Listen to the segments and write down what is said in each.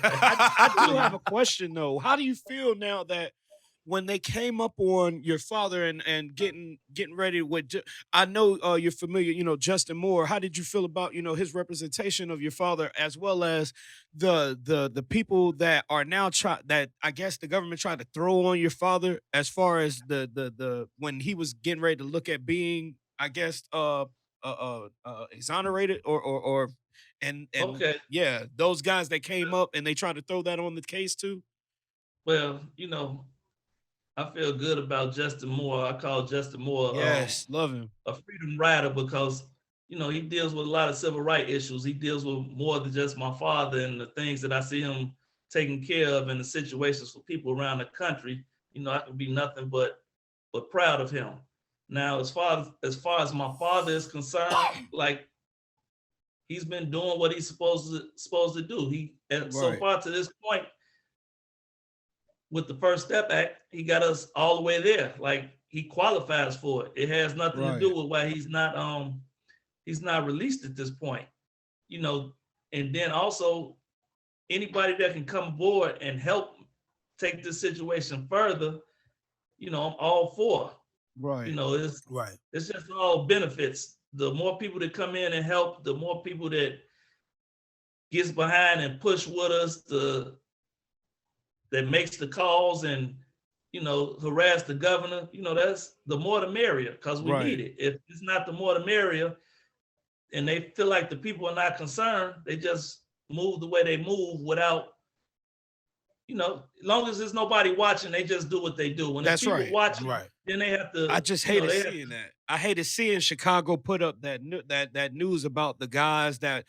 I do have a question though. How do you feel now that when they came up on your father and getting ready with I know you're familiar, Justin Moore. How did you feel about, his representation of your father as well as the people that are now that I guess the government tried to throw on your father as far as the when he was getting ready to look at being, I guess, exonerated or and Okay. yeah, those guys that came up and they tried to throw that on the case too? Well, I feel good about Justin Moore. I call Justin Moore Yes, love him. a freedom rider because he deals with a lot of civil rights issues. He deals with more than just my father and the things that I see him taking care of and the situations for people around the country. I can be nothing but proud of him. Now, as far as my father is concerned, like he's been doing what he's supposed to do. He and so Right, far to this point with the First Step Act, he got us all the way there. Like he qualifies for it. It has nothing to right, do with why he's not released at this point. You know, and then also anybody that can come aboard and help take this situation further, I'm all for. right. It's Right. it's just all benefits. The more people that come in and help, the more people that gets behind and push with us, that makes the calls and harass the governor. That's the more the merrier because we need Right. it. If it's not the more the merrier, and they feel like the people are not concerned, they just move the way they move without, as long as there's nobody watching, they just do what they do. When there's That's people right. watching, Right. then they have I to, just hated they have seeing that. I hated seeing Chicago put up that news about the guys that,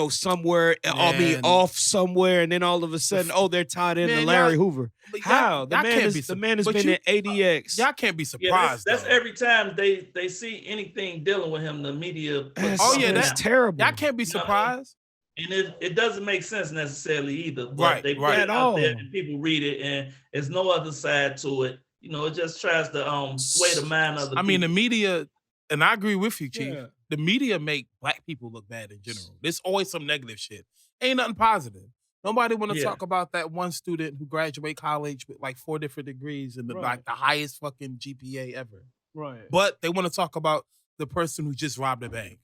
somewhere, I mean, Man, off somewhere, and then all of a the sudden, f- oh, they're tied into man, y'all, Larry Hoover. but How? The y'all man can't be is the man has but been you in ADX. y'all can't be yeah, that's surprised that's though. every time they see anything dealing with him, the media puts Oh That's yeah, something that's out. y'all terrible. can't be You know what I mean? surprised. And it doesn't make sense necessarily either, but Right, they put right. it At out there all. and people read it, and there's no other side to it. It just tries to sway the S- mind of the I mean, the people. media, and I agree with you, Chief. Yeah. The media make black people look bad in general. There's always some negative shit. Ain't nothing positive. Nobody want to Yeah, talk about that one student who graduated college with like 4 different degrees and Right. like the highest fucking GPA ever. Right. But they want to talk about the person who just robbed a bank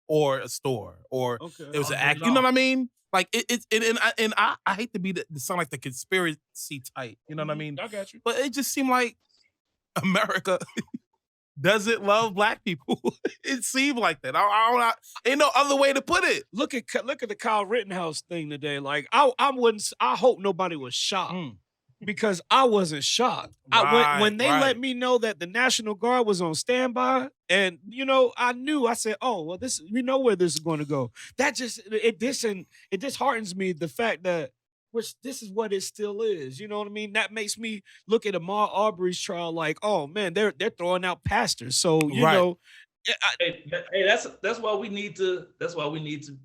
or a store or Okay. there was an all day act. You know long. what I mean? Like and I hate to be the sound like the conspiracy type. You know what I mean? I got you. But it just seemed like America doesn't love black people. It seemed like that. Ain't no other way to put it. Look at the Kyle Rittenhouse thing today. Like I wouldn't. I hope nobody was shocked Mm. because I wasn't shocked. Right, When they let right. me know that the National Guard was on standby, and I knew. I said, "Oh well, this we know where this is going to go." That just it disheartens me the fact that which this is what it still is. You know what I mean? That makes me look at Ahmaud Arbery's trial like, oh man, they're throwing out pastors. So Right. Hey, that's why we need to. That's why we need to